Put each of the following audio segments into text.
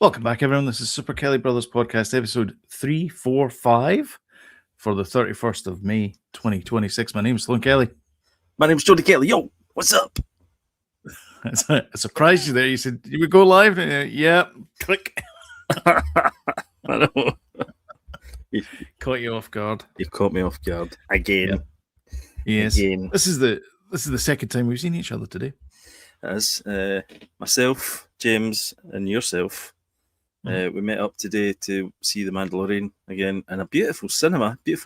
Welcome back, everyone. This is Super Kelly Brothers Podcast, episode 345 for the 31st of May, 2026. My name is Sloan Kelly. My name's Jody Kelly. Yo, what's up? I surprised you there. You said, you would go live? Yeah, click. I know. Caught you off guard. You've caught me off guard. Again. Yes. Again. This is the second time we've seen each other today. As myself, James, and yourself, we met up today to see The Mandalorian again in a beautiful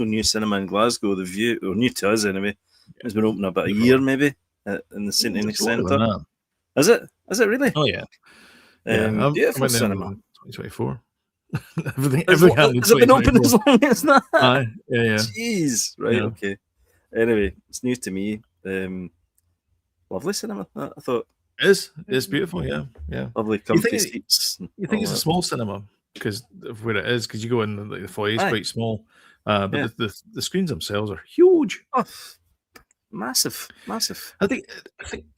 new cinema in Glasgow. The View, or new to us anyway. It's been open about a year maybe in the Cinema Centre. Is it? Is it really? Oh yeah. Beautiful cinema. 2024. Has it been open as long as that? Yeah. Jeez. Right. Yeah. Okay. Anyway, it's new to me. Lovely cinema. I thought it's beautiful. Yeah. Lovely comfy seats. You think it's a small cinema because of where it is? Because you go in the foyer is quite small, but the screens themselves are huge. Oh, massive. I think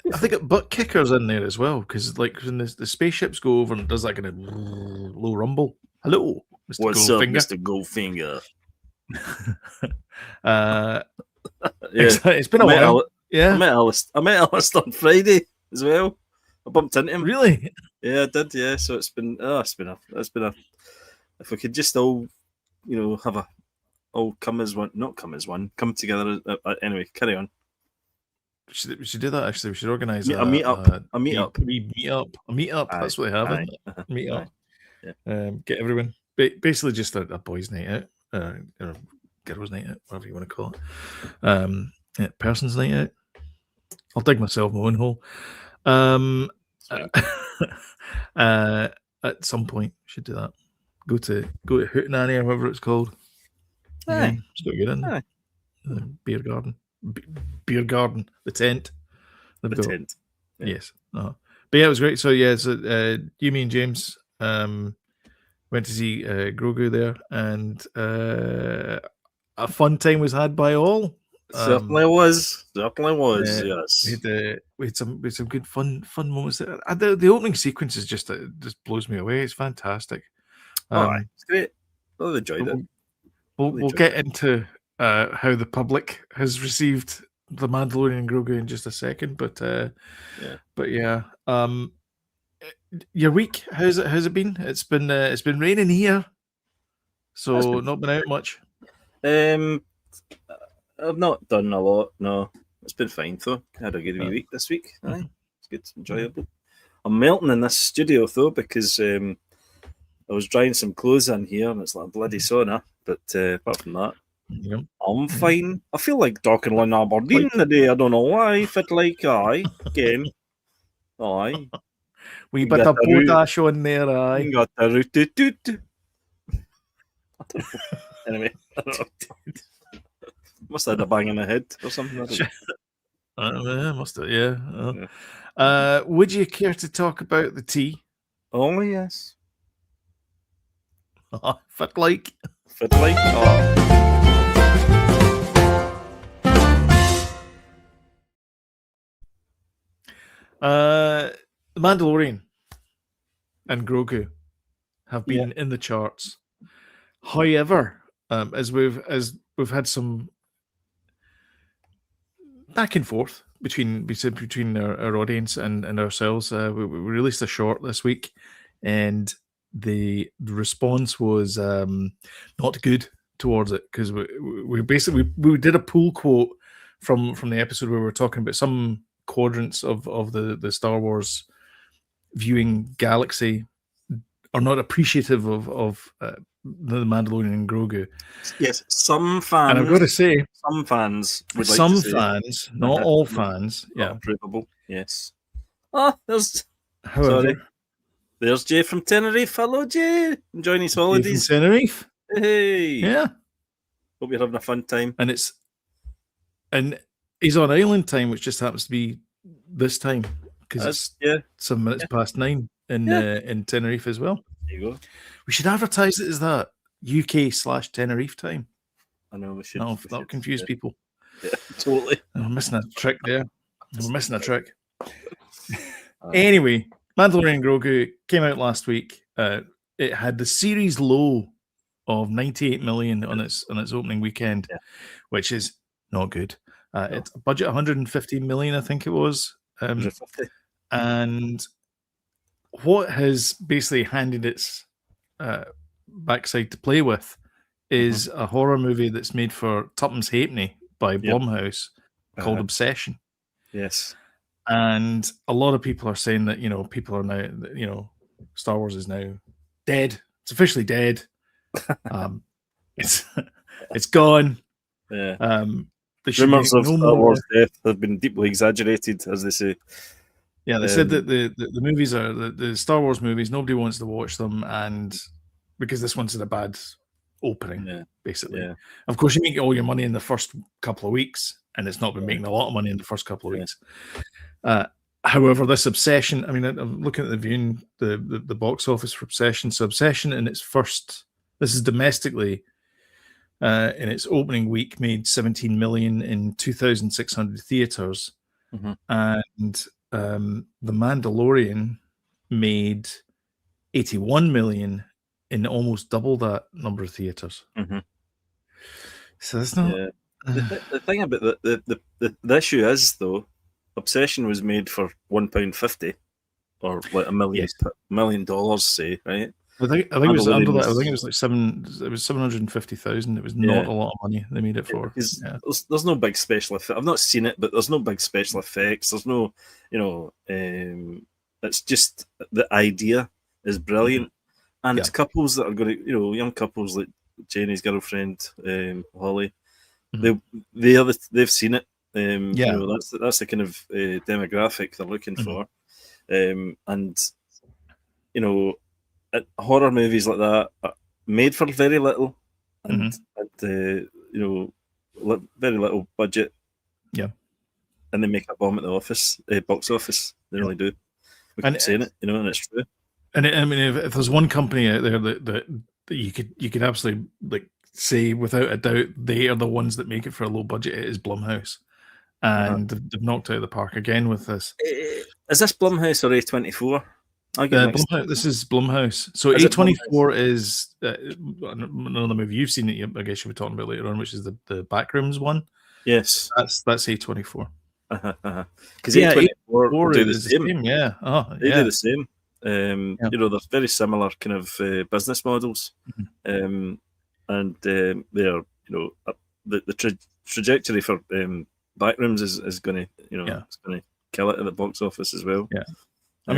it butt kickers in there as well because like when the spaceships go over and it does that kind of low rumble. Hello, Mr. What's Goldfinger. up, Mr. Goldfinger? It's been a while. I met Alice on Friday as well. I bumped into him. Really? Yeah, I did. Yeah, so it's been a. If we could just all, have a all come as one, not come as one, come together. Anyway, carry on. We should do that. Actually, we should organise a meet up. A meet up. That's what they have. Isn't it? Meet up. Yeah. Get everyone. Basically, just a boys' night out, or girls' night out, whatever you want to call it. Person's night out. I'll dig myself my own hole. At some point, we should do that. Go to Hootenanny or whatever it's called. Aye. It's got to get in. Beer garden. The tent. The tent. Yeah. Yes. But yeah, it was great. So yeah, you, me, and James went to see Grogu there, and a fun time was had by all. Certainly was. Yes. We had some good fun moments there. The opening sequence is just blows me away. It's fantastic. It's great. I've enjoyed it. We'll get into how the public has received the Mandalorian Grogu in just a second, but yeah. Your week, how's it been? It's been raining here, so not been out much. I've not done a lot. No, it's been fine though. I had a good wee week this week. Aye, it's good, enjoyable. I'm melting in this studio though because I was drying some clothes in here and it's like a bloody sauna. But apart from that, I'm fine. I feel like talking like Aberdeen today. I don't know why. Fit like aye again. Aye. We bit of potash on there. Aye. Got the root. Anyway, I don't know. Must have had a bang in the head or something. I don't know. Must have, yeah. Would you care to talk about the tea? Oh, yes. Fit like. The Mandalorian and Grogu have been in the charts. However, as we've had some back and forth between our audience and ourselves, we released a short this week, and the response was not good towards it because we basically did a pull quote from the episode where we were talking about some quadrants of the Star Wars viewing galaxy are not appreciative of the Mandalorian and Grogu. Yes, some fans. And I've got to say, some fans would like some to say, fans, not all fans. Yeah, approvable. Yes. Oh, however, there's Jay from Tenerife. Hello, Jay. Enjoying his holidays. From Tenerife. Hey. Yeah. Hope you're having a fun time. And he's on island time, which just happens to be this time because it's some minutes past 9 in Tenerife as well. There you go. We should advertise it as that UK/Tenerife time. I know we should. That'll confuse people. Yeah, totally. We're missing a trick there. Anyway, Mandalorian Grogu came out last week. it had the series low of 98 million on its opening weekend, which is not good. It's a budget 150 million, I think it was. 150. And what has basically handed its backside to play with is a horror movie that's made for Tuppence Halfpenny by Blumhouse called Obsession. Yes. And a lot of people are saying that, people are now, Star Wars is now dead. It's officially dead. It's gone. Yeah. Rumors of Star Wars death have been deeply exaggerated, as they say. Yeah, they said that the movies are the Star Wars movies. Nobody wants to watch them, and because this one's had a bad opening, basically. Yeah. Of course, you make all your money in the first couple of weeks, and it's not been making a lot of money in the first couple of weeks. However, this Obsession, I mean, I'm looking at the box office for Obsession. So Obsession in its first, this is domestically, in its opening week, made 17 million in 2,600 theaters, and The Mandalorian made 81 million in almost double that number of theaters. So that's not. Yeah. The thing about the issue is, though, Obsession was made for £1.50 or like $1 million, say, right? I think it was under that. I think it was like 750,000. It was not a lot of money they made it for. There's no big special effects. I've not seen it, but there's no big special effects. There's no, it's just the idea is brilliant, and it's couples that are going to, young couples like Jenny's girlfriend, Holly. They've seen it. That's the kind of demographic they're looking for, and horror movies like that are made for very little, and very little budget. Yeah, and they make a bomb at the box office. They really do. We keep saying it, and it's true. And I mean, if there's one company out there that you could absolutely say without a doubt they are the ones that make it for a low budget, it is Blumhouse, and they've knocked out of the park again with this. Is this Blumhouse or A24? This is Blumhouse. So A24 is another movie you've seen that I guess you'll be talking about later on, which is the Backrooms one. Yes, that's A24. Because A24 do the same. They do the same. They're very similar kind of business models, and they're the trajectory for Backrooms is going to it's going to kill it at the box office as well. Yeah, I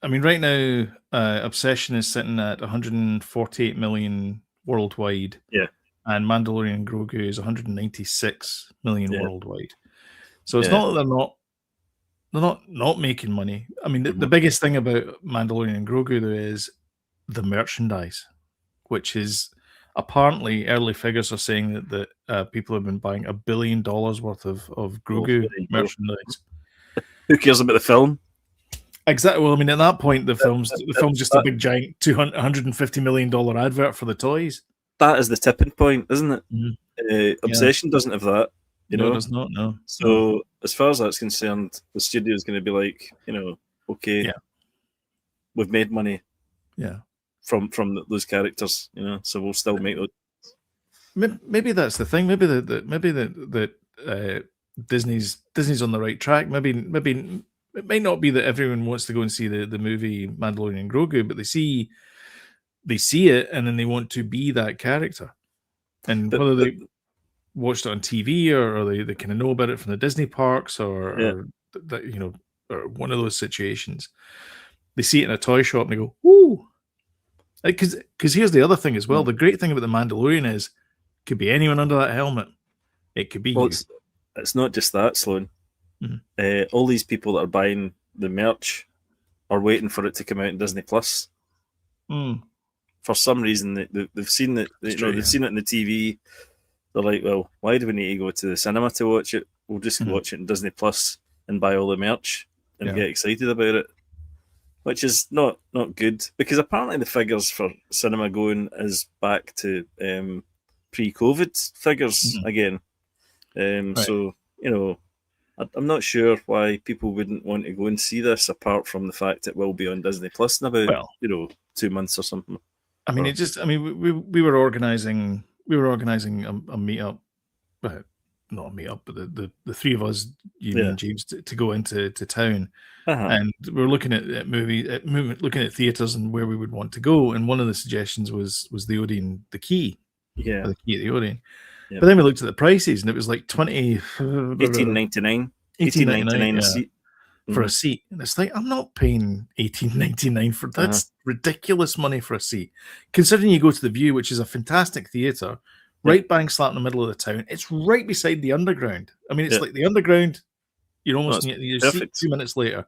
mean, right now, Obsession is sitting at 148 million worldwide. Yeah, and Mandalorian Grogu is 196 million worldwide. So it's not that they're not making money. I mean, the biggest thing about Mandalorian Grogu though is the merchandise, which is apparently early figures are saying that people have been buying $1 billion worth of Grogu merchandise. Who cares about the film? Exactly. Well, I mean, at that point, the film's just a big giant $150 million advert for the toys. That is the tipping point, isn't it? Obsession doesn't have that. No, it does not. No. So as far as that's concerned, the studio is going to be like, okay, we've made money. Yeah. From those characters, so we'll still make those. Maybe that's the thing. Maybe that Disney's on the right track. Maybe it might not be that everyone wants to go and see the movie Mandalorian Grogu, but they see it and then they want to be that character. And whether they watched it on TV or they kind of know about it from the Disney parks or one of those situations, they see it in a toy shop and they go, "Ooh!" Because here's the other thing as well. The great thing about the Mandalorian is it could be anyone under that helmet. It could be you. It's not just that, Sloan. All these people that are buying the merch are waiting for it to come out in Disney Plus. For some reason, they've seen it. They've seen it on the TV. They're like, "Well, why do we need to go to the cinema to watch it? We'll just watch it in Disney Plus and buy all the merch and get excited about it." Which is not good, because apparently the figures for cinema going is back to pre-COVID figures again. Right. So, I'm not sure why people wouldn't want to go and see this, apart from the fact it will be on Disney Plus in about 2 months or something. I mean, we were organizing a meetup, not a meetup, but the three of us, me and James, to go into town, and we were looking at looking at theaters and where we would want to go. And one of the suggestions was the Odeon, the Key, the Key at the Odeon. But then we looked at the prices, and it was like $18.99 a seat for a seat, and it's like, I'm not paying $18.99 for that's ridiculous money for a seat. Considering you go to the View, which is a fantastic theater, right bang slap in the middle of the town. It's right beside the Underground. I mean, it's like the Underground. You're almost in your seat 2 minutes later.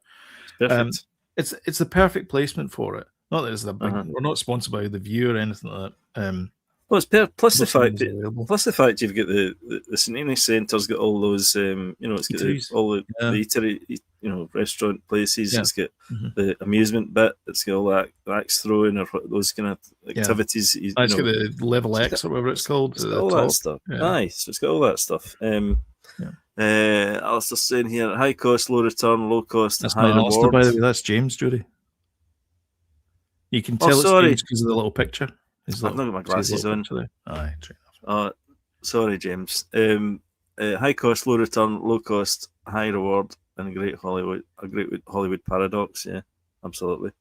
It's the perfect placement for it. Not that it's we're not sponsored by the View or anything like that. Well, it's plus the fact you've got the St. Anne's Centre's got all those, it's got all the eatery, restaurant places. It's got the amusement bit. It's got all that axe throwing or those kind of activities. It's got the Level X or whatever it's called. It's got all that stuff. Nice. It's got all that stuff. Alistair's saying here, high cost, low return, low cost, that's high reward. Alistair, by the way. That's James, Judy. You can tell it's James because of the little picture. I've not got my glasses on. Sorry, James. High cost, low return, low cost, high reward, and a great Hollywood paradox. Yeah, absolutely.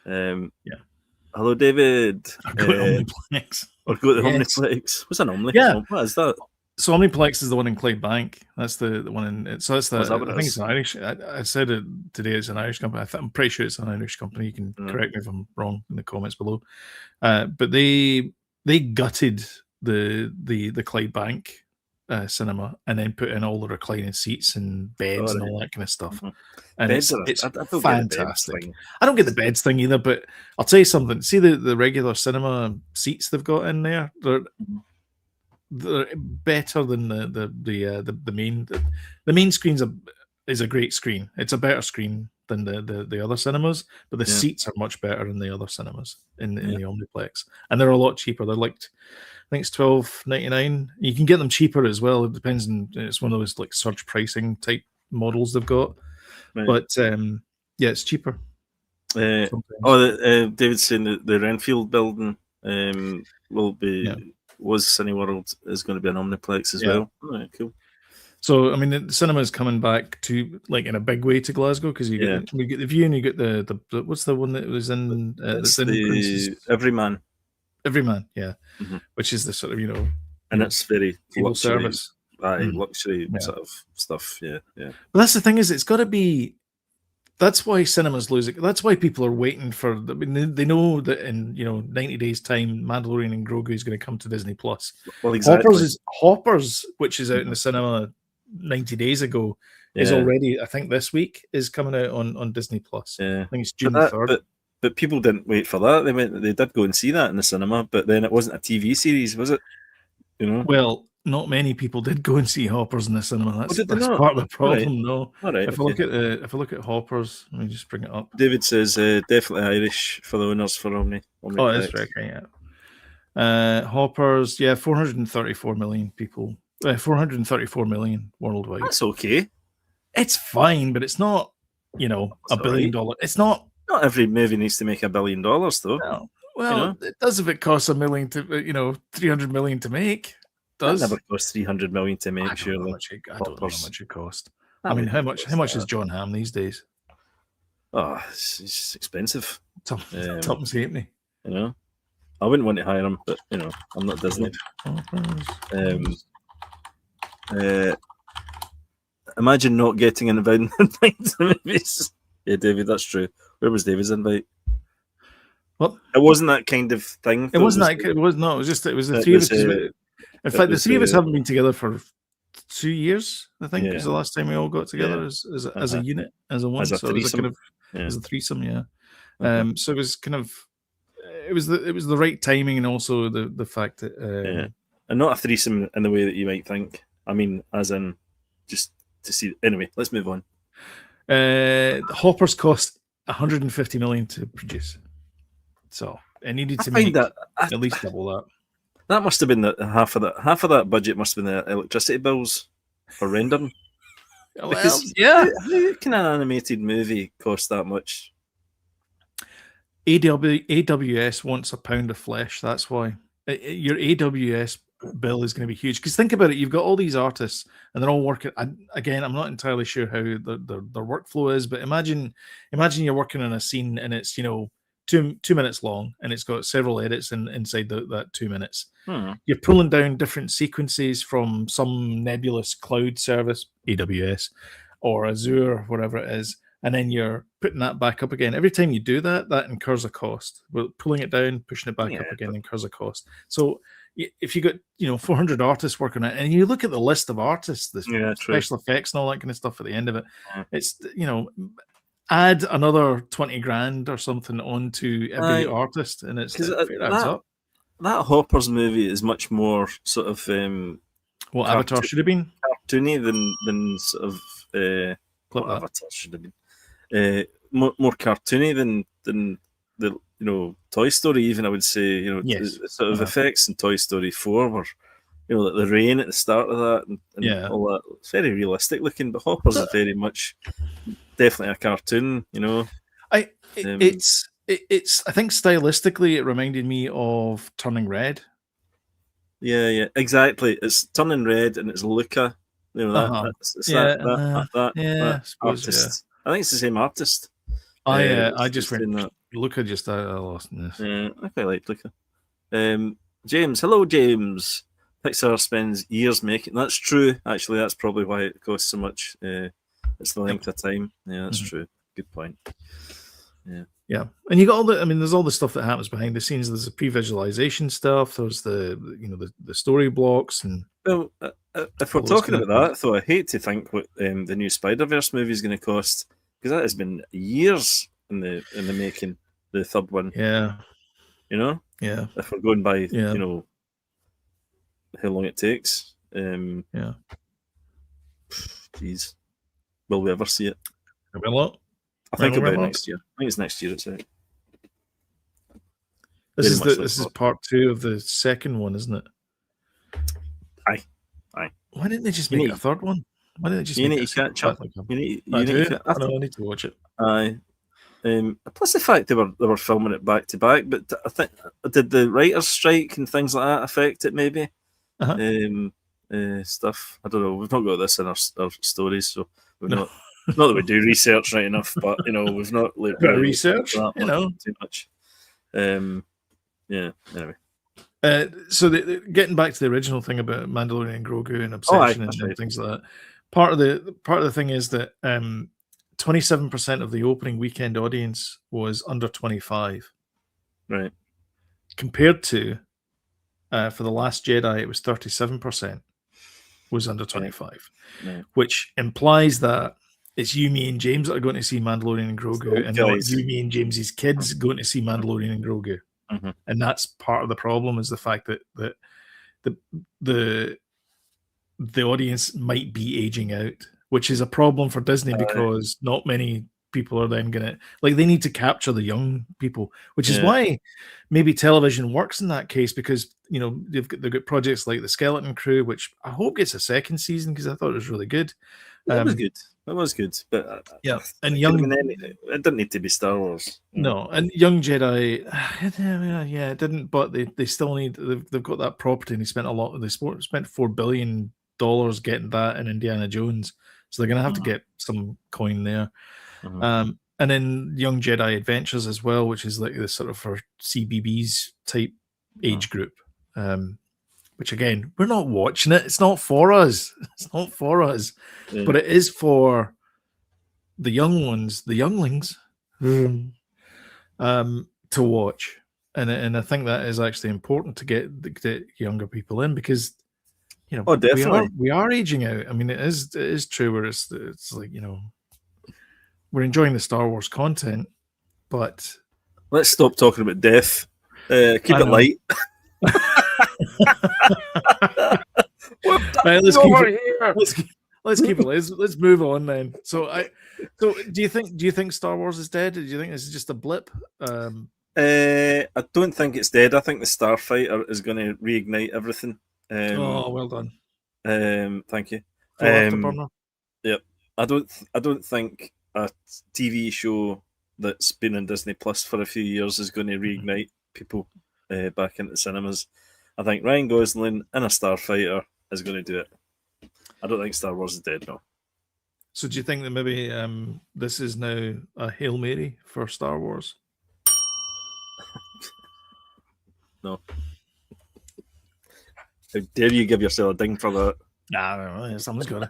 Hello, David. Go to Omniplex. Or go to Omniplex. What's an Omniplex? Yeah. What is that? So Omniplex is the one in Clydebank. That's the one in. So that's the. I think it's an Irish. I said it today. It's an Irish company. I'm pretty sure it's an Irish company. You can correct me if I'm wrong in the comments below. But they gutted the Clydebank cinema and then put in all the reclining seats and beds and all that kind of stuff. And it's fantastic. I don't get the beds thing either, but I'll tell you something. See the regular cinema seats they've got in there. They're better than the main. The main screen is a great screen. It's a better screen than the other cinemas, but the seats are much better in the other cinemas in the Omniplex, and they're a lot cheaper. They're like, I think it's $12.99. You can get them cheaper as well. It depends on. It's one of those like surge pricing type models they've got, but it's cheaper. David's saying that the Renfield building will be. Was Cineworld is going to be an Omniplex as well. All right, cool. So, I mean, the cinema is coming back to like in a big way to Glasgow because you get the View and you get the what's the one that was in the Everyman. Everyman, which is the sort of and it's very luxury service, luxury sort of stuff. Yeah. But that's the thing is, it's got to be. That's why cinema's losing. That's why people are waiting for. I mean, they know that in 90 days' time, Mandalorian and Grogu is going to come to Disney Plus. Well, exactly. Hoppers, which is out in the cinema 90 days ago, is already. I think this week is coming out on Disney Plus. Yeah, I think it's June 3rd. But people didn't wait for that. They did go and see that in the cinema, but then it wasn't a TV series, was it? Well. Not many people did go and see Hoppers in the cinema. That's part of the problem, no. All right. If I look at Hoppers, let me just bring it up. David says definitely Irish for the owners for Omni. Oh, it is right, yeah. Hoppers, 434 million people. 434 million worldwide. That's okay. It's fine, but it's not, $1 billion. It's not. Not every movie needs to make $1 billion, though. No. Well, it does if it costs $1 million to, 300 million to make. That never cost 300 million to make. I don't know how much it cost. I mean, how much is John Hamm these days? Oh, it's expensive. Tuppence halfpenny. I wouldn't want to hire him, but I'm not Disney. Imagine not getting an invite to movies. Yeah, David, that's true. Where was David's invite? What? It wasn't that kind of thing. It wasn't that. It was no. It was the three of us. In fact, the three of us haven't been together for 2 years. I think is the last time we all got together as a unit, as a one. As a threesome. As a threesome, So it was kind of it was the right timing, and also the fact that and not a threesome in the way that you might think. I mean, as in just to see. Anyway, let's move on. Hoppers cost 150 million to produce, so it needed to make at least double that. That must have been half of that budget must have been the electricity bills for rendering. Well, Because yeah. how can an animated movie cost that much? AWS wants a pound of flesh. That's why your AWS bill is going to be huge. Because think about it, you've got all these artists, and they're all working. Again, I'm not entirely sure how their workflow is, but imagine you're working on a scene and it's 2 minutes long, and it's got several edits inside that 2 minutes. You're pulling down different sequences from some nebulous cloud service, AWS, or Azure, or whatever it is, and then you're putting that back up again. Every time you do that, that incurs a cost. Well, pulling it down, pushing it back up again incurs a cost. So if you got 400 artists working on it, and you look at the list of artists, the special effects and all that kind of stuff at the end of it, it's add another 20 grand or something onto every artist, and it's adds up. That Hoppers movie is much more sort of what Avatar should have been, cartoony than sort of what Avatar should have been. More cartoony than the Toy Story, even I would say. Yes. The sort of effects in Toy Story 4 were like the rain at the start of that and all that. It's very realistic looking, but Hoppers is very much definitely a cartoon. It's I think stylistically it reminded me of Turning Red. Yeah, exactly. It's Turning Red and it's Luca. That artist. I think it's the same artist. I just went that. Luca just I lost this. Yeah, I quite like Luca. James, hello James. Pixar spends years making. That's true. Actually, that's probably why it costs so much. It's the length of time. Yeah, that's true. Good point. Yeah, and you got all the. I mean, there's all the stuff that happens behind the scenes. There's the pre-visualization stuff. There's the story blocks and. Well, if we're talking about that, though, I hate to think what the new Spider-Verse movie is going to cost, because that has been years in the making. The third one. Yeah. Yeah. If we're going by how long it takes. Yeah. Jeez, will we ever see it? I think it'll be next year. I think it's next year. It's out. This is part 2 of the second one, isn't it? Aye. Why didn't they just make a third one? Why didn't they just? You need to catch up. I need to watch it. Aye. Plus the fact they were filming it back to back, but I think did the writers' strike and things like that affect it? Maybe. Stuff. I don't know. We've not got this in our stories, so we've not. Not that we do research right enough, but we've not looked at research. Too much. Anyway. So getting back to the original thing about Mandalorian Grogu and obsession and things like that. Part of the thing is that 27% of the opening weekend audience was under 25. Right. Compared to for The Last Jedi, it was 37% was under 25, which implies that it's you, me, and James that are going to see Mandalorian and Grogu, and not you, me, and James's kids going to see Mandalorian and Grogu. And that's part of the problem, is the fact that the audience might be aging out, which is a problem for Disney because not many people are then going to they need to capture the young people, which is why maybe television works in that case, because they've got projects like The Skeleton Crew, which I hope gets a second season because I thought it was really good. It was good. It was good, but and young. It didn't need to be Star Wars. No, and Young Jedi, it didn't. But they still need. They've got that property, and they spent a lot. They spent $4 billion getting that in Indiana Jones, so they're going to have to get some coin there. And then Young Jedi Adventures as well, which is like this sort of for CBBS type age group. Which again, we're not watching it. It's not for us. It's not for us. But it is for the young ones, the younglings, to watch. And I think that is actually important to get younger people in, because definitely we are aging out. I mean, it is true where it's like we're enjoying the Star Wars content, but let's stop talking about death. Keep it light. Right, let's keep it. Let's move on then. So do you think Star Wars is dead? Do you think this is just a blip? I don't think it's dead. I think the Starfighter is going to reignite everything. Well done. Thank you. Afterburner. Yep. I don't think a TV show that's been on Disney Plus for a few years is going to reignite people back into cinemas. I think Ryan Gosling in a Starfighter is going to do it. I don't think Star Wars is dead now. So do you think that maybe this is now a Hail Mary for Star Wars? No. How dare you give yourself a ding for that? Nah, I don't know. Someone's got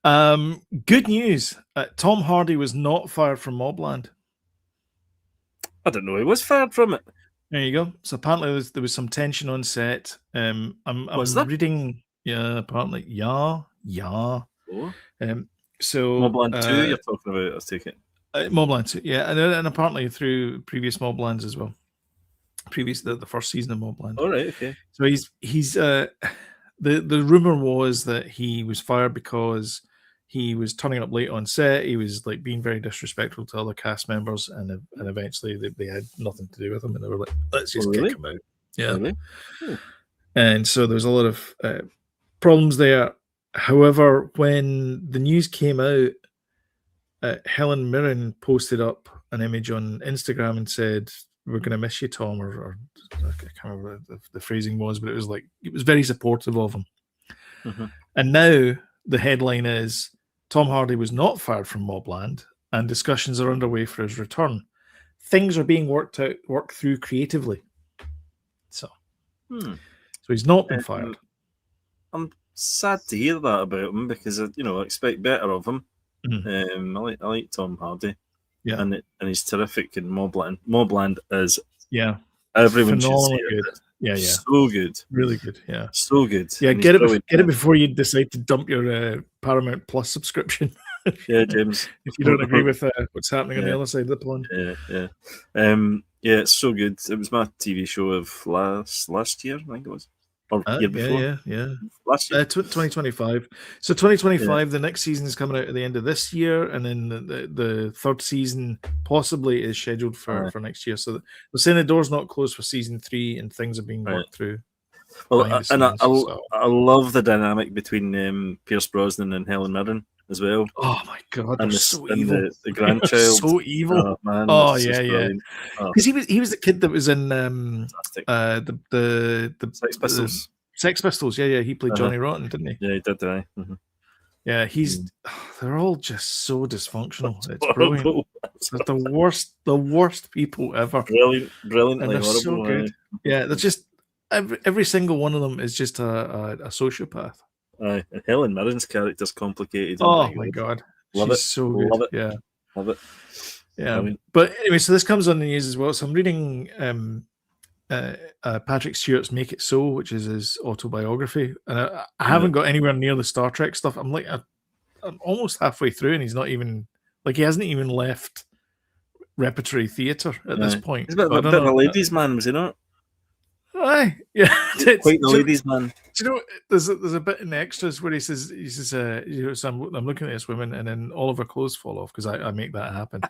it. Good news. Tom Hardy was not fired from MobLand. I don't know. He was fired from it. There you go. So apparently there was some tension on set. I'm reading. Yeah, apparently. Yeah. Oh. So MobLand 2 you're talking about, I take it. MobLand 2, yeah. And apparently through previous MobLands as well. The first season of MobLand. All right, okay. So he's the rumor was that he was fired because he was turning up late on set. He was like being very disrespectful to other cast members, and eventually they had nothing to do with him, and they were like, "Let's just kick him out." Yeah, really? And so there was a lot of problems there. However, when the news came out, Helen Mirren posted up an image on Instagram and said, "We're going to miss you, Tom," or I can't remember what the phrasing was, but it was very supportive of him. Mm-hmm. And now the headline is Tom Hardy was not fired from MobLand, and discussions are underway for his return. Things are being worked through creatively. So he's not been fired. I'm sad to hear that about him because I expect better of him. Mm-hmm. I like Tom Hardy. Yeah, and he's terrific in MobLand. MobLand is everyone should see it. Good. Yeah, so good, really good. Yeah, so good. Yeah, get it before you decide to dump your Paramount Plus subscription. Yeah, James. If you don't agree with what's happening on the other side of the pond. Yeah, it's so good. It was my TV show of last year, I think it was. Or year before. Yeah. Last year. 2025. So 2025, the next season is coming out at the end of this year, and then the third season possibly is scheduled for next year. So they're saying the door's not closed for season 3, and things are being worked through. Well, and I love the dynamic between Pierce Brosnan and Helen Mirren as well. Oh my god, and so evil. The grandchild, so evil. Oh man, because he was the kid that was in the Sex Pistols. Sex Pistols, yeah. He played Johnny Rotten, didn't he? Yeah, he did. Mm-hmm. Yeah, they're all just so dysfunctional. It's brilliant. They're the worst people ever. Brilliantly and they're horrible. So good. Yeah, they're just every single one of them is just a sociopath. And Helen Mirren's character's complicated. Oh my god, she's so good. Love it. Yeah, love it. Yeah, but anyway, so this comes on the news as well. So I'm reading Patrick Stewart's "Make It So," which is his autobiography, and I haven't got anywhere near the Star Trek stuff. I'm almost halfway through, and he's not even he hasn't even left repertory theatre at this point. He's a bit of a ladies' man, was he not? Aye, yeah, quite the ladies' man. Do you know there's a bit in the extras where he says so I'm looking at this woman, and then all of her clothes fall off because I make that happen.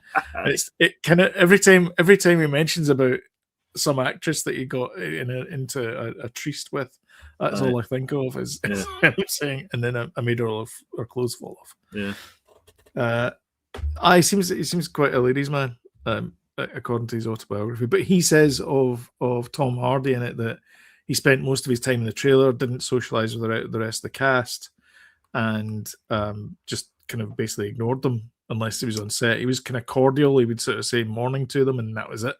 It kind of every time he mentions about some actress that he got into a tryst with, that's all I think of is him saying, and then I made all of her clothes fall off. Yeah, he seems quite a ladies' man. According to his autobiography, but he says of Tom Hardy in it that he spent most of his time in the trailer, didn't socialize with the rest of the cast, and just kind of basically ignored them unless he was on set. He was kind of cordial. He would sort of say morning to them, and that was it.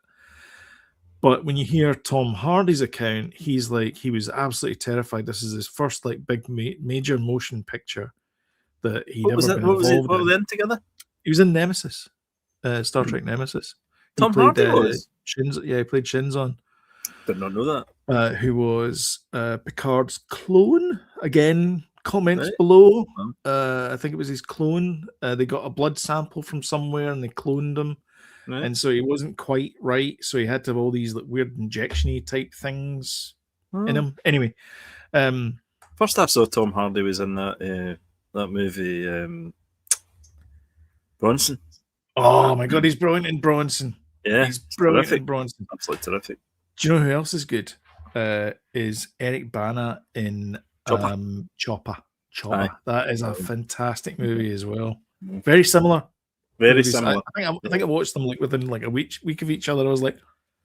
But when you hear Tom Hardy's account, he's like, he was absolutely terrified. This is his first big major motion picture that he'd ever been involved in. What were they in together? He was in Nemesis, Star Trek Nemesis. Tom Hardy was? He played Shinzon. Did not know that. Who was Picard's clone. Again, comments below. I think it was his clone. They got a blood sample from somewhere and they cloned him. Right. And so he wasn't quite right. So he had to have all these weird injection-y type things in him. Anyway. First I saw Tom Hardy was in that movie Bronson. Oh my god, he's brilliant in Bronson. Yeah, he's brilliant in Bronson. Absolutely terrific. Do you know who else is good? Is Eric Bana in Chopper. Chopper. Aye. That is a fantastic movie as well. Mhm. Very similar. Very movies. similar. I think I watched them like within like a week of each other. I was like,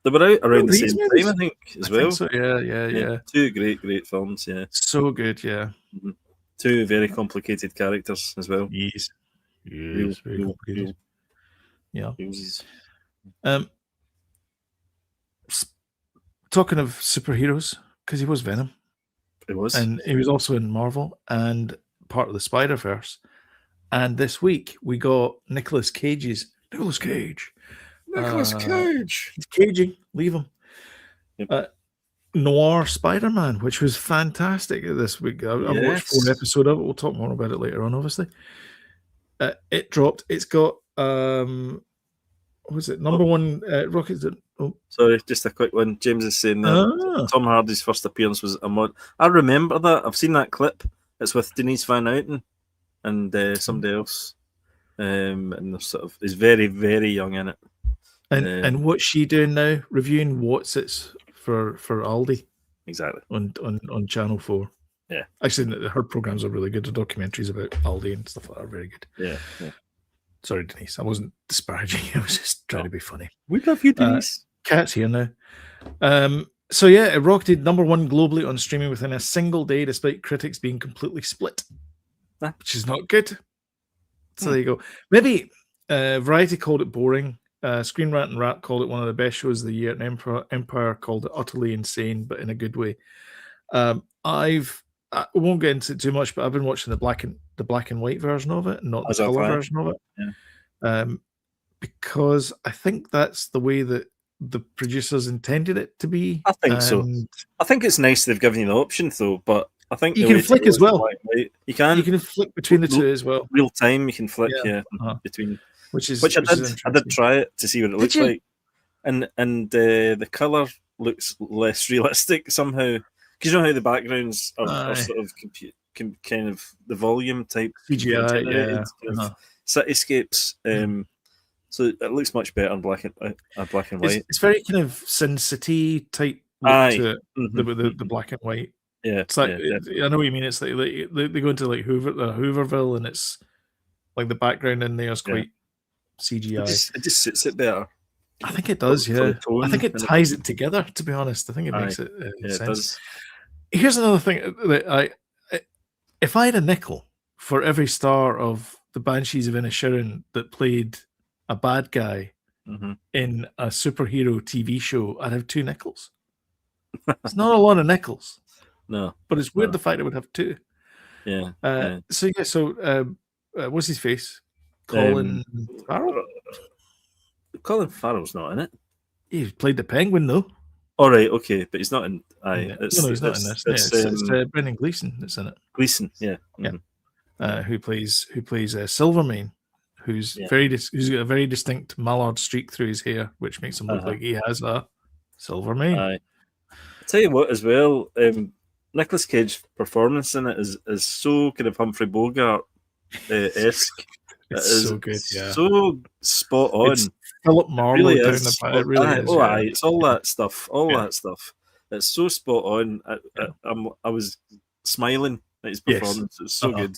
They were out around the these same movies? time, I think, as I well. think so. Yeah. Two great films. Yeah, So good. Yeah. Mhm. Two very complicated characters as well. Yes. Real Very complicated. Yeah. Uses. Talking of superheroes, because he was Venom. It was. And he was also in Marvel and part of the Spider-Verse. And this week we got Nicolas Cage. Nicolas Cage. He's caging. Leave him. Yep. Noir Spider-Man, which was fantastic this week. I've watched 4 episodes of it. We'll talk more about it later on, obviously. It dropped. It's got what was it? Number one Rocket. Sorry, just a quick one. James is saying that Tom Hardy's first appearance was a mod. I remember that. I've seen that clip. It's with Denise Van Outen and somebody else. And they're sort of is very, very young in it. And what's she doing now? Reviewing What's It's for Aldi. Exactly. On Channel 4. Yeah. Actually, her programs are really good. The documentaries about Aldi and stuff like that are very good. Yeah. Sorry, Denise. I wasn't disparaging you. I was just trying to be funny. We love you, Denise. Cat's here now. So yeah, it rocketed number 1 globally on streaming within a single day, despite critics being completely split, which is not good. So there you go. Maybe Variety called it boring. Screen Rant and Rap called it one of the best shows of the year, and Empire called it utterly insane, but in a good way. I won't get into it too much, but I've been watching the black and white version of it, not the color version of it. Yeah. Because I think that's the way that the producers intended it to be. I think so. I think it's nice they've given you the option though, but I think you can flick as well. You can flick between the two as well. Real time, you can flick between. Which I did try it to see what it looks like, and the color looks less realistic somehow. Because you know how the backgrounds are sort of kind of the volume type CGI, cityscapes. So it looks much better in black and white. It's very kind of Sin City type look to it, the black and white. Yeah, it's like I know what you mean. It's like they go into like Hooverville, and it's like the background in there is quite CGI. It just sits it better. I think it does. Yeah, I think it ties it together. To be honest, I think it makes it sense. It does. Here's another thing that if I had a nickel for every star of the Banshees of Inisherin that played a bad guy in a superhero TV show, I'd have 2 nickels. It's not a lot of nickels. No. But it's weird the fact I would have 2. Yeah. So what's his face? Colin Farrell? Colin Farrell's not in it. He played the Penguin though. All right, okay, but he's not in. No, he's not in this. It's Brendan Gleeson that's in it. Gleeson, yeah. Who plays Silvermane, who's who's got a very distinct mallard streak through his hair, which makes him look like he has a silver mane. I'll tell you what, as well, Nicolas Cage's performance in it is so kind of Humphrey Bogart esque. It's so good, yeah. So spot on. It's Philip Marlowe really down the back. It really is. It's all that stuff. That stuff. It's so spot on. I was smiling at his performance. It's so good.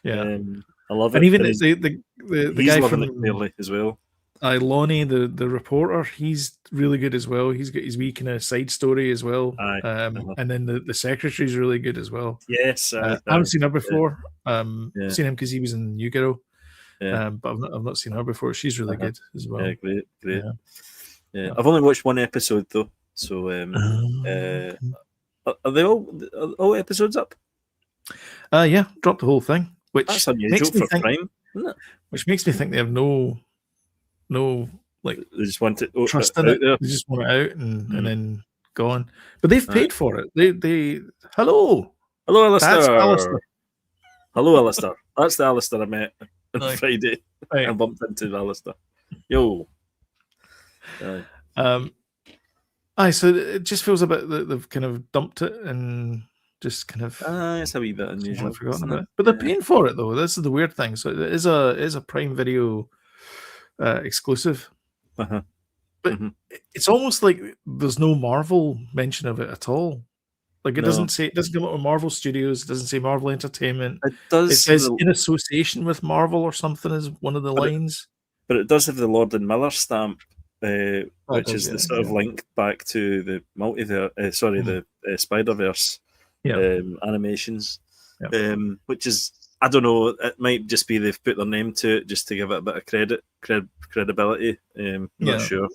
Yeah, I love it. And even the guy from it clearly as well. Lonnie, the reporter, he's really good as well. He's got his wee kind of side story as well. And then the secretary's really good as well. Yes, I haven't seen her before. Seen him because he was in New Girl. But I've not seen her before. She's really good as well. Yeah, great. Yeah. I've only watched 1 episode though, so are they all episodes up? Yeah, dropped the whole thing, which that's unusual for Prime, isn't it? Which makes me think they have no like they just want it trust in it. They just want it out and then gone. But they've paid for it. They hello Alistair. That's Alistair. Hello, Alistair. That's the Alistair I met on Friday. Right. I bumped into Alistair. Yo. So it just feels a bit that they've kind of dumped it and just kind of it's a wee bit unusual. Forgotten about it. But they're paying for it though. This is the weird thing. So it is a Prime Video exclusive. But it's almost like there's no Marvel mention of it at all. Like it No. doesn't say, it doesn't come up with Marvel Studios. It doesn't say Marvel Entertainment. It does. It says in association with Marvel or something is one of the lines. But it does have the Lord and Miller stamp, which does, is the yeah, sort of link back to the multiverse. The Spider-Verse animations, which is, I don't know. It might just be they've put their name to it just to give it a bit of credibility. Not sure.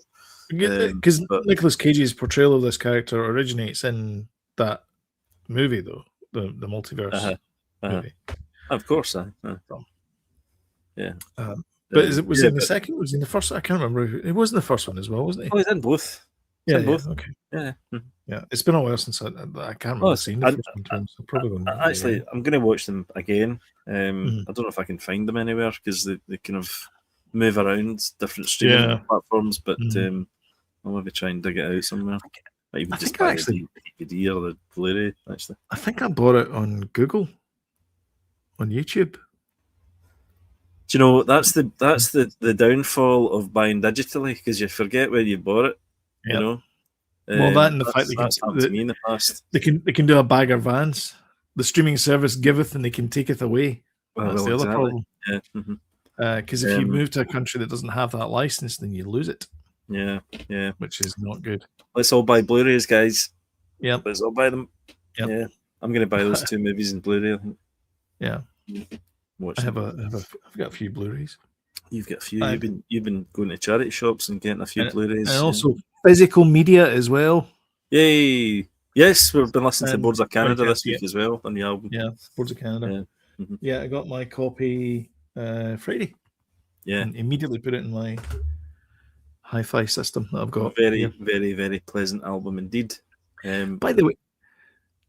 Because Nicolas Cage's portrayal of this character originates in that movie, though, the multiverse movie. Of course, yeah. But was it in the second? Was it in the first? I can't remember. It was in the first one as well, wasn't he? Oh, he's in both. Both. Okay. Yeah. Yeah. It's been a while since I can't remember seeing the first one. So probably actually, I'm going to watch them again. I don't know if I can find them anywhere because they kind of move around different streaming platforms, but I'll maybe try and dig it out somewhere. Might even just buy the DVD or the Blu-ray. Actually, I think I bought it on Google, on YouTube. Do you know that's the downfall of buying digitally, because you forget where you bought it. Yep. You know. Well, that and the fact that's happened to me in the past. They can do a bag of vans. The streaming service giveth and they can taketh away. That's the other problem. Yeah. Because if you move to a country that doesn't have that license, then you lose it. Yeah. Which is not good. Let's all buy Blu-rays, guys. Yeah. Let's all buy them. Yep. Yeah. I'm going to buy those 2 movies in Blu-ray, I think. Yeah. I've got a few Blu-rays. You've got a few. You've been going to charity shops and getting a few Blu-rays. And also physical media as well. Yay! Yes, we've been listening to Boards of Canada this week as well on the album. Yeah, Boards of Canada. Yeah, I got my copy Friday. Yeah. And immediately put it in my hi-fi system that I've got. Very, very, very pleasant album indeed. By the way,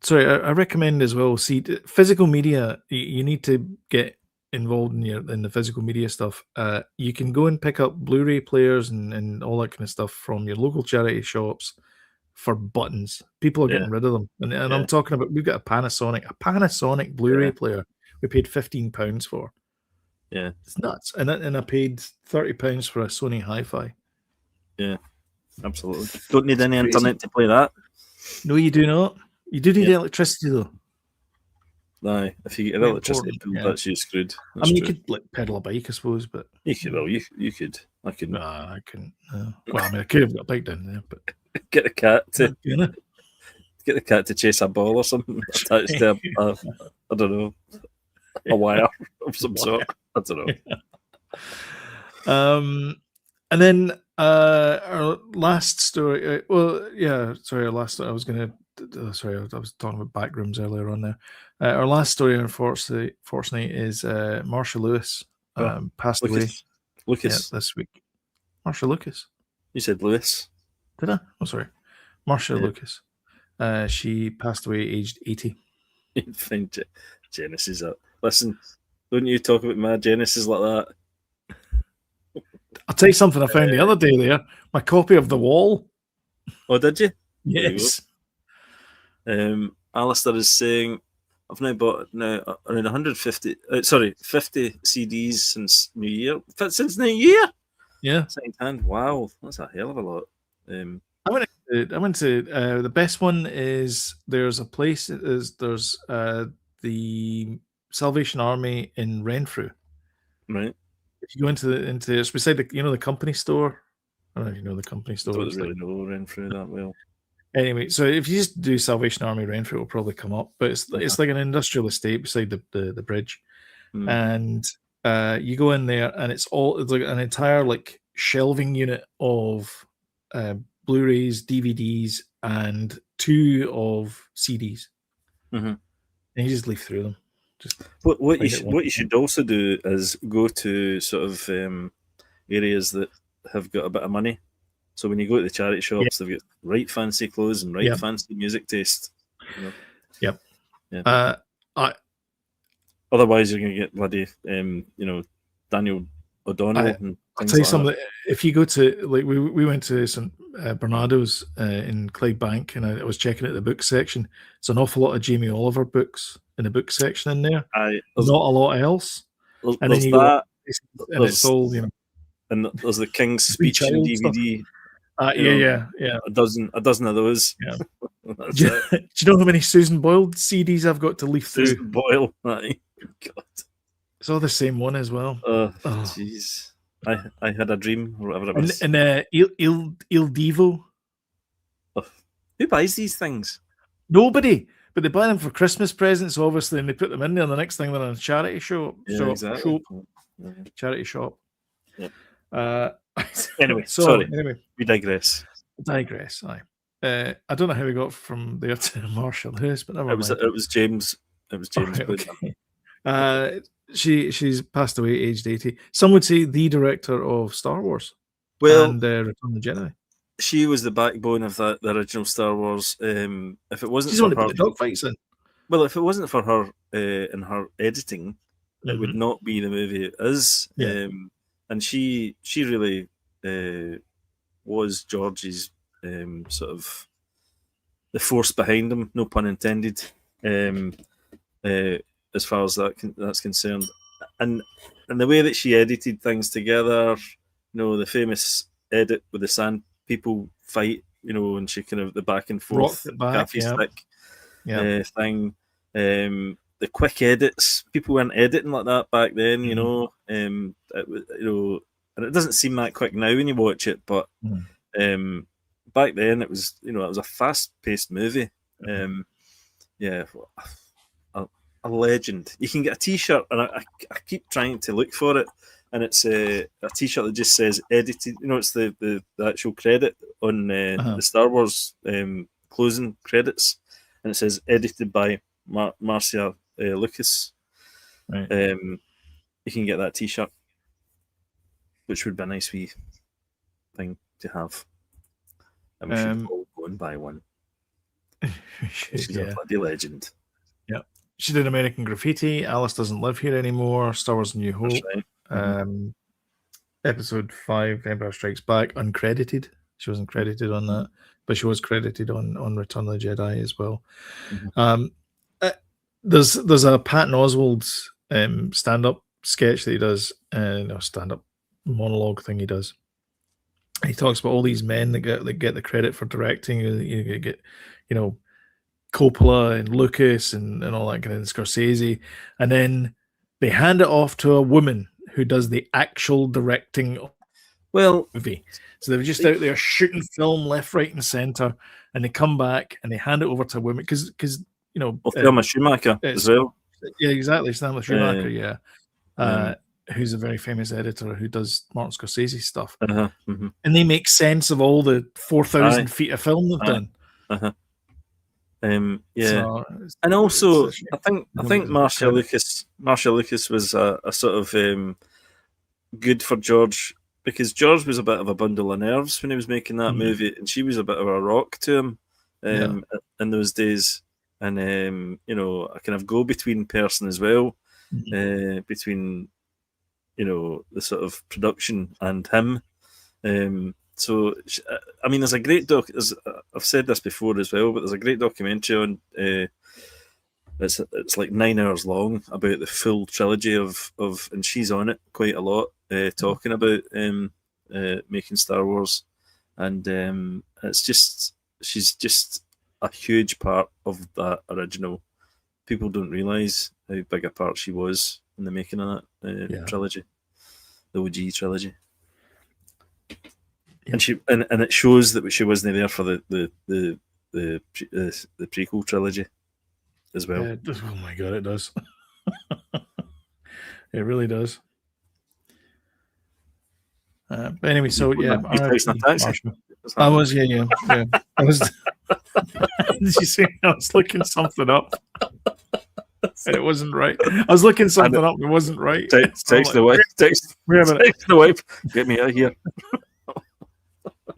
sorry, I recommend as well. See, physical media. You need to get involved in the physical media stuff. You can go and pick up Blu-ray players and all that kind of stuff from your local charity shops for buttons. People are getting rid of them, and I'm talking about. We've got a Panasonic Blu-ray player. We paid £15 for. Yeah, it's nuts. And I paid £30 for a Sony Hi-Fi. Yeah, absolutely. Don't need any internet to play that. No, you do not. You do need electricity, though. No, if you get electricity, that's you screwed. That's you could pedal a bike, I suppose, but you could. Well, you could. I couldn't. No, I couldn't. No. Well, I mean, I could have got a bike down there, but get the cat to chase a ball or something attached to I don't know, a wire of some sort. I don't know. And then our last story. Our last story. I was talking about Backrooms earlier on there. Our last story, unfortunately, is Marcia Lewis passed away. Lucas this week. Marcia Lucas. You said Lewis. Did I? Oh, sorry. Marcia Lucas. She passed away aged 80. You'd find Genesis up. Listen, don't you talk about my Genesis like that. I'll tell you something I found the other day there. My copy of The Wall. Oh, did you? Yes. Alistair is saying, I've now bought around 50 CDs since New Year. Since New Year? Yeah. Second hand. Wow, that's a hell of a lot. I went to the best one is there's a place there's the Salvation Army in Renfrew. Right. If you go into it's beside the company store. I don't know if you know the company store. I don't really know Renfrew that well. Anyway, so if you just do Salvation Army Renfrew, it'll probably come up. But it's like an industrial estate beside the bridge, and you go in there, and it's like an entire like shelving unit of Blu-rays, DVDs, and 2 of CDs. And you just leaf through them. What you should also do is go to sort of areas that have got a bit of money. So when you go to the charity shops, they've got right fancy clothes and fancy music taste. You know? Yep. Yeah. Otherwise, you're going to get bloody, Daniel O'Donnell. I'll tell you something. If you go to we went to St Bernardo's in Clydebank, and I was checking out the book section. There's an awful lot of Jamie Oliver books in the book section in there. Not a lot else. And then you go, and it's all And there's the King's Speech and DVD. Yeah. A dozen of those. Yeah. That's Do it. you know how many Susan Boyle CDs I've got to leaf through? Susan Boyle. Aye. God. It's all the same one as well. Oh, jeez. I had a dream, or whatever it was. And Il Divo. Oh, who buys these things? Nobody. But they buy them for Christmas presents, obviously, and they put them in there. And the next thing they're in a charity shop. Yeah, exactly. Charity shop. Yep. Anyway, sorry. We digress. Aye. I don't know how we got from there to Marcia Lucas, but never mind. It was James. It was James. Okay. She's passed away, aged 80. Some would say the director of Star Wars. Well, and Return of the Jedi. She was the backbone of the original Star Wars. If it wasn't She's for the her, dogfights in. Well, if it wasn't for her in her editing, it would not be the movie it is. Yeah. And she really was George's sort of the force behind him, no pun intended. As far as that's concerned, and the way that she edited things together, the famous edit with the sand people fight, and she kind of the back and forth gaffy stick thing. The quick edits, people weren't editing like that back then, and it doesn't seem that quick now when you watch it, but back then it was, it was a fast-paced movie. A legend. You can get a T-shirt, and I keep trying to look for it, and it's a T-shirt that just says edited. It's the actual credit on the Star Wars closing credits, and it says edited by Marcia Lucas. Right. You can get that T-shirt, which would be a nice wee thing to have. And we should all go and buy one. She's a bloody legend. Yeah. She did American Graffiti, Alice Doesn't Live Here Anymore, Star Wars New Hope, right. Episode 5, Empire Strikes Back, uncredited. She wasn't credited on that, but she was credited on Return of the Jedi as well. There's a Patton Oswalt stand-up sketch that he does, stand-up monologue thing he does. He talks about all these men that get the credit for directing. You get, Coppola and Lucas and all that kind of Scorsese, and then they hand it off to a woman who does the actual directing of the movie. So they're just out there shooting film left, right, and center, and they come back and they hand it over to a woman because Thelma Schumacher as well. Yeah, exactly. Thelma Schumacher, who's a very famous editor who does Martin Scorsese stuff, and they make sense of all the 4,000 feet of film they've done. So, and also I think Marcia Lucas was a sort of good for George, because George was a bit of a bundle of nerves when he was making that movie, and she was a bit of a rock to him in those days, and a kind of go-between person as well, between the sort of production and him. So, I mean, there's a great I've said this before as well, but there's a great documentary on. It's like 9 hours long about the full trilogy of, and she's on it quite a lot, talking about making Star Wars, and she's just a huge part of that original. People don't realise how big a part she was in the making of that trilogy, the OG trilogy. And and it shows that she wasn't there for the prequel trilogy as well. Oh my god, it does. It really does. But anyway, so I was, I was. Did you see? I was looking something up, and it wasn't right. I was looking something up, and it wasn't right. Text the wife. Text the wife. Get me out of here.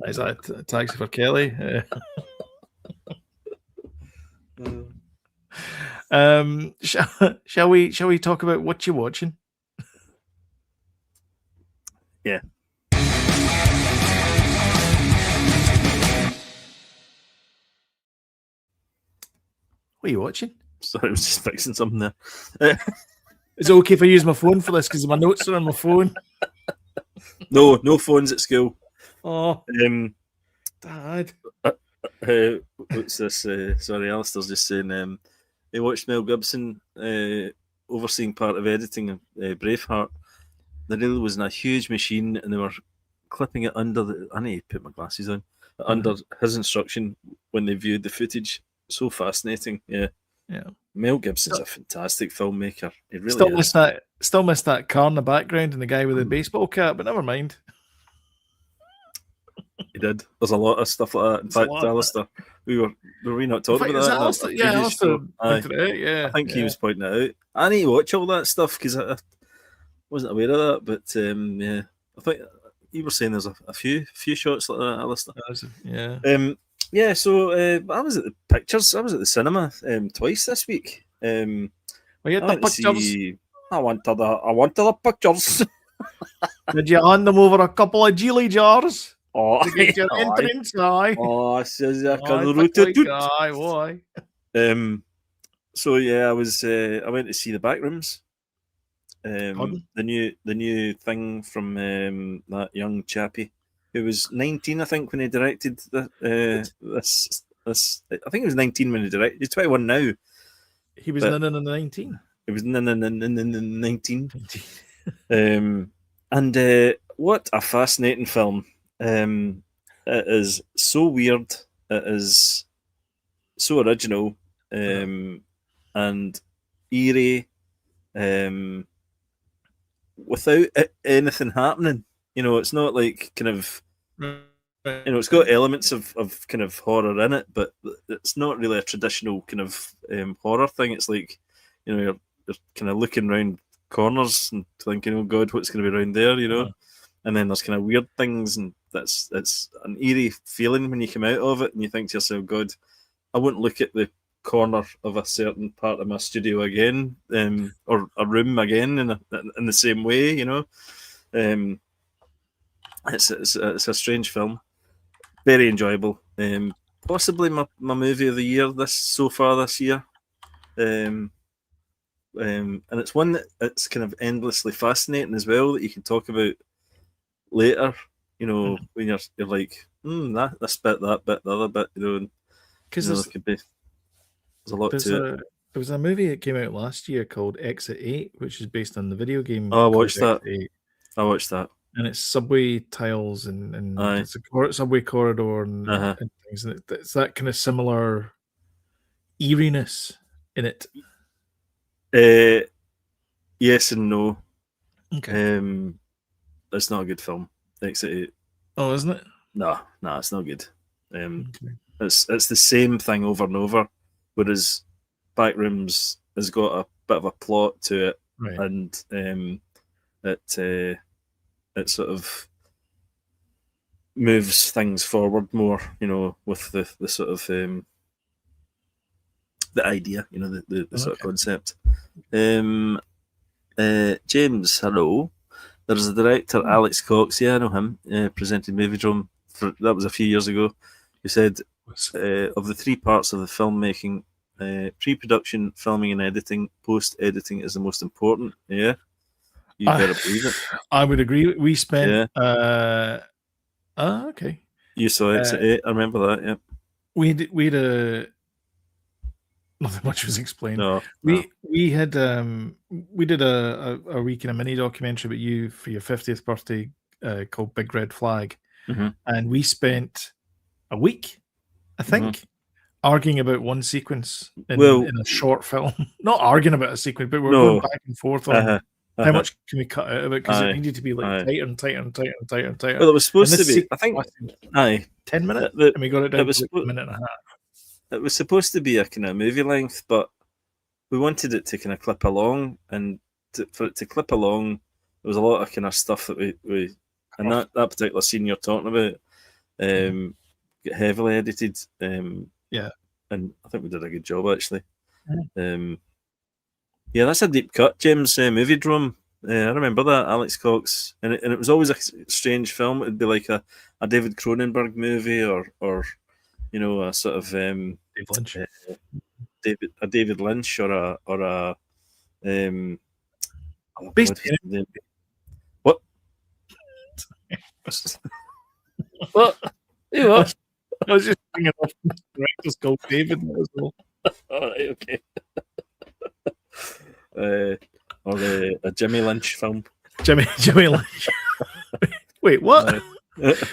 Is that a taxi for Kelly? Shall we talk about what you're watching? Yeah. What are you watching? Sorry, I was just fixing something there. Is it okay if I use my phone for this? Because my notes are on my phone. No phones at school. Oh. Dad. What's this? Sorry, Alistair's just saying he watched Mel Gibson overseeing part of editing of Braveheart. The reel was in a huge machine and they were clipping it under the. I need to put my glasses on. Under his instruction when they viewed the footage. So fascinating. Yeah. Mel Gibson's a fantastic filmmaker. He really is. Still missed that car in the background and the guy with the baseball cap, but never mind. He did. There's a lot of stuff like that. In fact, Alistair, were we not talking about that? Alistair pointed it out, yeah. I think he was pointing it out. I need to watch all that stuff because I wasn't aware of that. But yeah, I think you were saying there's a few shots like that, Alistair. Yeah. Yeah. So I was at the pictures. I was at the cinema twice this week. Well, you had the pictures. I wanted the pictures. Did you hand them over a couple of Geely jars? Oh, to get your entrance, aye. Oh, says I can why? So yeah, I went to see the Backrooms. The new thing from that young chappie who was 19, I think, when he directed this. I think he was 19 when he directed. He's 21 now. He was 19. He was 19. And what a fascinating film. It is so weird. It is so original and eerie. Without anything happening, it's not like kind of, it's got elements of kind of horror in it, but it's not really a traditional kind of horror thing. It's like, you're kind of looking around corners and thinking, oh God, what's going to be around there, And then there's kind of weird things, and it's an eerie feeling when you come out of it, and you think to yourself, God, I wouldn't look at the corner of a certain part of my studio again, or a room again in the same way, It's a strange film, very enjoyable. Possibly my movie of the year so far this year. And it's one that's kind of endlessly fascinating as well, that you can talk about later, when you're like, this bit, that bit, the other bit, because there could be. There's a lot to it. There was a movie that came out last year called Exit 8, which is based on the video game. Oh, I watched that. I watched that. And it's subway tiles and it's a subway corridor and things. And it's that kind of similar eeriness in it. Yes and no. Okay. It's not a good film. Exit 8. Oh, isn't it? No, it's not good. It's the same thing over and over. Whereas Backrooms has got a bit of a plot to it, right. And it sort of moves things forward more, with the sort of the idea, the sort of concept. James, hello. There's a director, Alex Cox. Yeah, I know him. Presented Moviedrome that was a few years ago. He said, of the three parts of the filmmaking, pre-production, filming and editing, post-editing is the most important. Yeah, you better believe it. I would agree. We spent okay. You saw Exit 8, I remember that. Yeah, we had a nothing much was explained. No. We did a wee kind of mini documentary about you for your 50th birthday called Big Red Flag, and we spent a week, I think, arguing about one sequence in a short film. Not arguing about a sequence, but we're going back and forth on how much can we cut out of it, because it needed to be like tighter and tighter and tighter and tighter and tighter. Well, it was supposed to be, I think, 10 minutes, and we got it down to a minute and a half. It was supposed to be a kind of movie length, but we wanted it to kind of clip along, and for it to clip along, there was a lot of kind of stuff that we and that particular scene you're talking about get heavily edited. And I think we did a good job, actually. Yeah, that's a deep cut, James. Moviedrome. I remember that, Alex Cox, and it was always a strange film. It'd be like a David Cronenberg movie, or a sort of David Lynch, or a what? What? I was just thinking of the director's called David. That was all. All right, okay. Or a Jimmy Lynch film. Jimmy Lynch. Wait, what?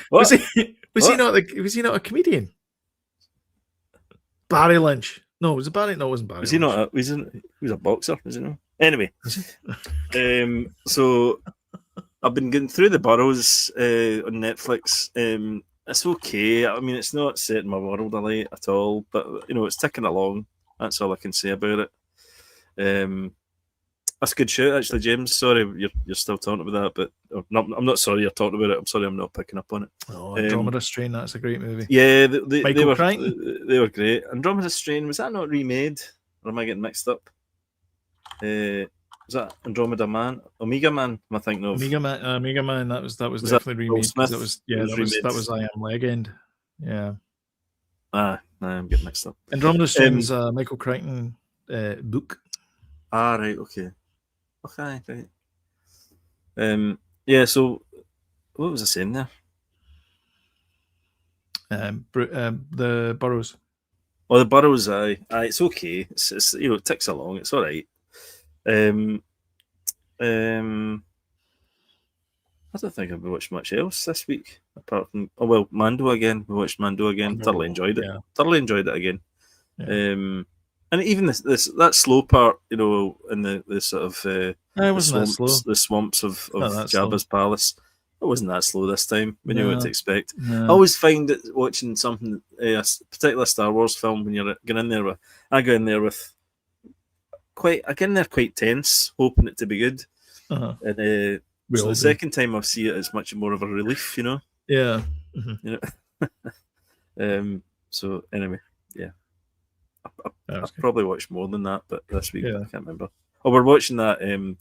What? Was he not a comedian? Barry Lynch. No, was it Barry? No, it wasn't Barry. Was he Lynch. not? He was a boxer, was he not? Anyway, so I've been getting through the Burrows on Netflix. It's okay. I mean, it's not setting my world alight at all, but it's ticking along. That's all I can say about it. That's a good shout, actually, James. Sorry, you're still talking about that, but I'm not sorry you're talking about it. I'm sorry I'm not picking up on it. Oh, Andromeda Strain, that's a great movie. Yeah, they were great. Andromeda Strain, was that not remade? Or am I getting mixed up? Was that Andromeda Man? Omega Man, am I thinking of? Omega Man, that was definitely remade. That was I Am Legend. Yeah. I'm getting mixed up. Andromeda Strain's Michael Crichton book. Right, okay. Okay, right. Yeah, so what was I saying there? The Burrows. Oh, the Burrows, aye, it's okay. It's it ticks along. It's all right. I don't think I've watched much else this week apart from Mando again. We watched Mando again. Thoroughly enjoyed it. Yeah. Thoroughly enjoyed it again. Yeah. And even that slow part, in the sort of the swamps of Jabba's palace, it wasn't that slow this time. We knew what to expect. No. I always find that watching something, a particular Star Wars film, when you're getting in there with, I get in there quite tense, hoping it to be good. And so the second time I see it, it's much more of a relief, Yeah. Mm-hmm. So anyway, yeah. I've probably watched more than that, but this week I can't remember. Oh, we're watching that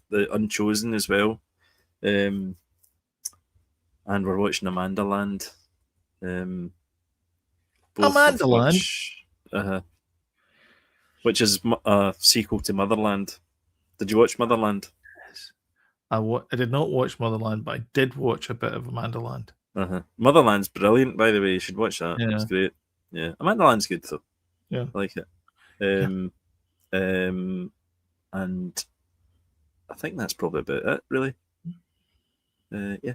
the Unchosen as well, and we're watching Amanda Land. Amanda Land, which is a sequel to Motherland. Did you watch Motherland? Yes. I did not watch Motherland, but I did watch a bit of Amanda Land. Motherland's brilliant, by the way. You should watch that. Yeah. It's great. Yeah, Amanda Land's good though. Yeah, I like it. And I think that's probably about it, really. Yeah,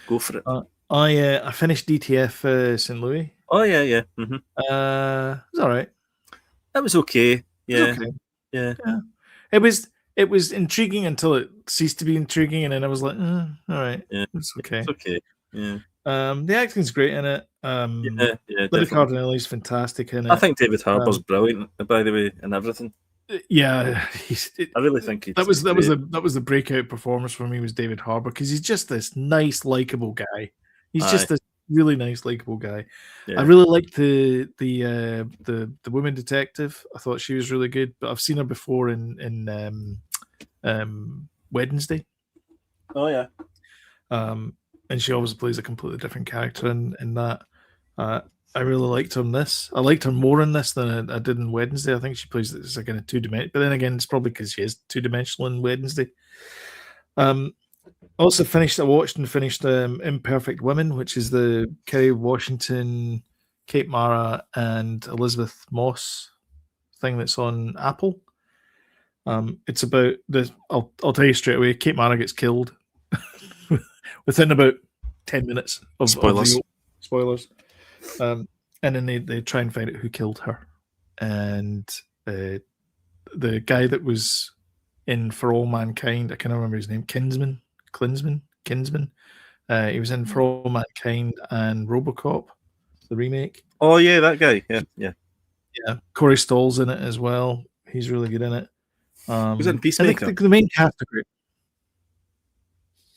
go for it. I finished DTF St. Louis. Oh yeah. Mm-hmm. It was all right. That was okay. Yeah, okay. Yeah. It was intriguing until it ceased to be intriguing, and then I was like, all right, it's okay. It's okay. Yeah. The acting's great in it. Lydia Cardinelli's fantastic in it. I think David Harbour's brilliant, by the way, and everything. Yeah, I really think that was the breakout performance for me was David Harbour, because he's just this nice, likable guy. He's just this really nice, likable guy. Yeah. I really liked the woman detective. I thought she was really good, but I've seen her before in Wednesday. Oh yeah. And she always plays a completely different character in that. I really liked her in this. I liked her more in this than I did in Wednesday. I think she plays this like in a two-dimensional, but then again, it's probably because she is two-dimensional in Wednesday. Also watched and finished Imperfect Women, which is the Kerry Washington, Kate Mara, and Elizabeth Moss thing that's on Apple. It's about I'll tell you straight away. Kate Mara gets killed within about 10 minutes of spoilers. And then they try and find out who killed her. And the guy that was in For All Mankind, I can't remember his name, Kinsman. He was in For All Mankind and RoboCop, the remake. Oh yeah, that guy. Yeah. Corey Stoll's in it as well. He's really good in it. He's in Peacemaker. I think the main cast are great.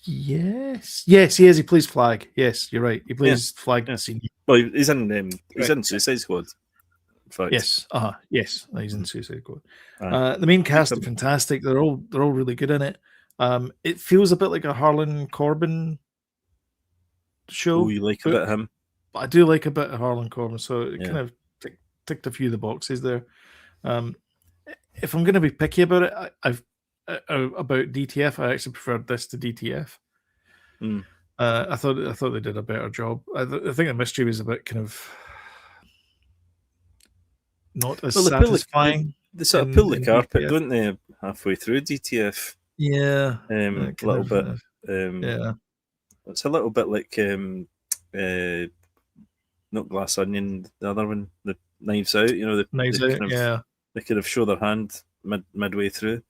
Yes, he is. He plays Flag. Yes, you're right. He plays Flag. Yeah. Well, he's in Suicide Squad. Yes. Yes, he's in Suicide Squad. The main cast are fantastic. They're all really good in it. It feels a bit like a Harlan Corbin show. Oh, you like a bit of him? But I do like a bit of Harlan Corbin, so it kind of ticked a few of the boxes there. If I'm going to be picky about it, about DTF, I actually preferred this to DTF. I thought they did a better job. I think the mystery was a bit kind of not as satisfying. They sort of pull the carpet, DTF. don't they? Halfway through DTF, Yeah, a little bit. Yeah, It's a little bit like not Glass Onion, the other one, the Knives Out. You know, Knives Out. Yeah, they could have shown their hand midway through.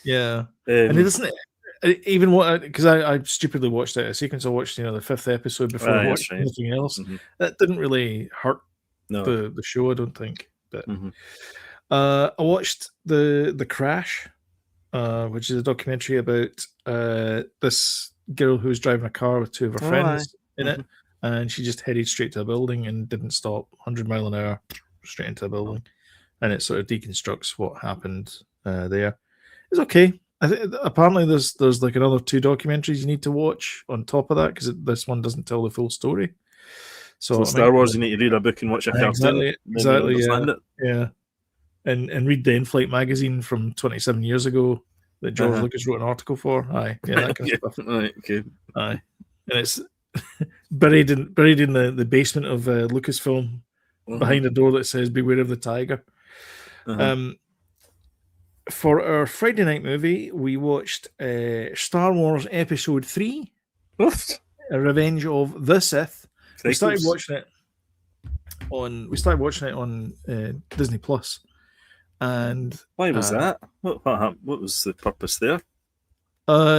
Yeah, and it doesn't even what because I stupidly watched a sequence. I watched the fifth episode before I watched anything else. That didn't really hurt the show, I don't think. But I watched the Crash, which is a documentary about this girl who was driving a car with two of her friends in it, and she just headed straight to a building and didn't stop. 100 mile an hour straight into a building, and it sort of deconstructs what happened there. It's okay. Apparently there's like another 2 documentaries you need to watch on top of that because this one doesn't tell the full story. So Star Wars, you need to read a book and watch a cartoon. Exactly. Yeah. And read the In-Flight magazine from 27 years ago that George Lucas wrote an article for. Aye, yeah, that kind of stuff. Right, okay. Aye, and it's buried in the basement of Lucasfilm behind a door that says "Beware of the Tiger." For our Friday night movie, we watched Star Wars Episode 3, Revenge of the Sith. We started watching it on Disney Plus. And why was that? What was the purpose there?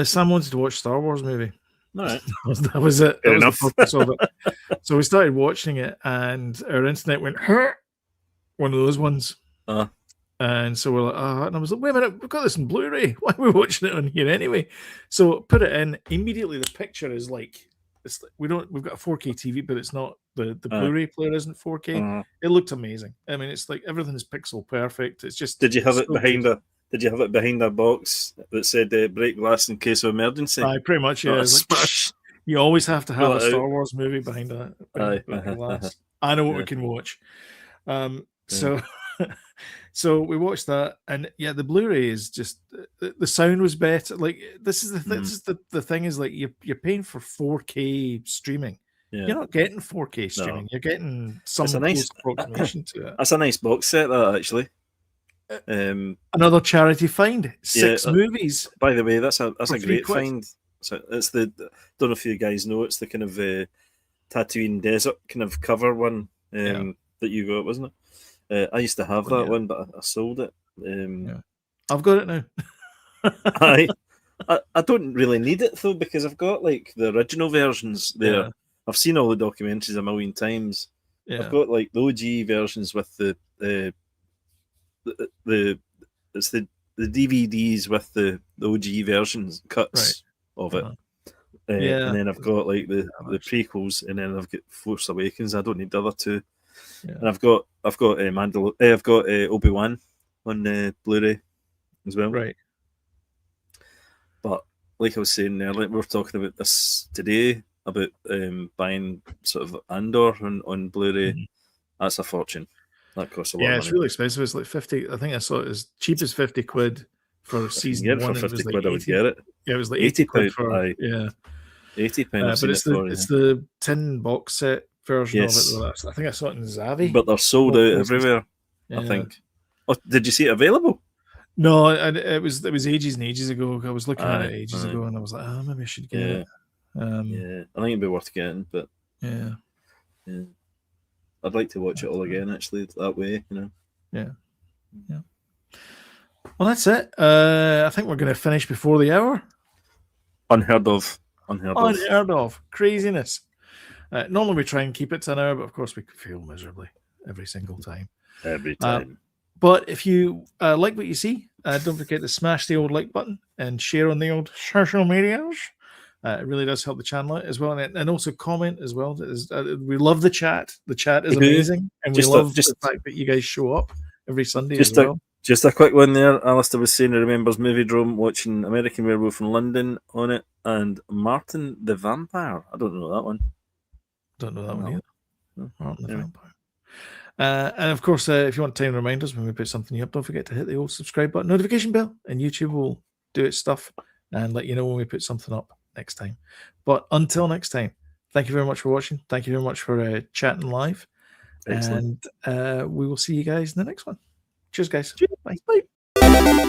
Sam wanted to watch Star Wars movie. All right. that was it. Fair enough. The purpose of it. So we started watching it, and our internet went, one of those ones. And so we're like, and I was like, wait a minute, we've got this in Blu-ray. Why are we watching it on here anyway? So put it in. Immediately, the picture is like, we've got a 4K TV, but it's not the Blu-ray player isn't 4K. It looked amazing. I mean, it's like everything's pixel perfect. It's just. Did you have it behind a box that said break glass in case of emergency? Pretty much, yeah. Like, you always have to have a Star Wars movie behind that glass. I know what we can watch. So we watched that, and yeah, the Blu-ray is just the sound was better. Like this is the thing is like you're paying for 4K streaming. Yeah. You're not getting 4K streaming. No. You're getting some close approximation to it. That's a nice box set, that actually. Another charity find. 6 movies. By the way, that's a great find. So it's don't know if you guys know, it's the kind of Tatooine desert kind of cover one that you got, wasn't it? I used to have that one, but I sold it. I've got it now. I don't really need it though, because I've got like the original versions there. Yeah. I've seen all the documentaries a million times. Yeah. I've got like the OG versions with the DVDs with the OG versions cuts of it. And then I've got like the prequels, and then I've got Force Awakens. I don't need the other 2. Yeah. And I've got Obi-Wan on Blu-ray as well. Right. But like I was saying earlier, we were talking about this today about buying sort of Andor on Blu-ray. Mm-hmm. That's a fortune. That costs a lot of money. Yeah, it's really expensive. It's like 50. I think I saw it as cheap as 50 quid for season 1. For 50 quid, I would get it. Yeah, it was like 80 quid for £80. But it's the tin box set version of it. I think I saw it in Zavi. But they're sold out everywhere, I think. Oh, did you see it available? No, it was ages and ages ago. I was looking at it ages ago, and I was like, maybe I should get it. I think it'd be worth getting, but yeah. I'd like to watch it all again, actually, that way, Yeah. Well, that's it. I think we're going to finish before the hour. Unheard of. Craziness. Normally we try and keep it to an hour, but of course we fail miserably every single time. But if you like what you see, don't forget to smash the old like button and share on the old social medias. It really does help the channel out as well, and also comment as well. We love the chat. The chat is amazing, and we love the fact that you guys show up every Sunday as well. Just a quick one there. Alistair was saying he remembers Movie Drome watching American Werewolf in London on it, and Martin the Vampire. I don't know that one. Don't know that one either. No. Martin the Vampire. And of course, if you want time reminders when we put something up, don't forget to hit the old subscribe button, notification bell, and YouTube will do its stuff and let you know when we put something up next time. But until next time, thank you very much for watching. Thank you very much for chatting live. Excellent. And we will see you guys in the next one. Cheers, guys. Cheers. Bye. Bye.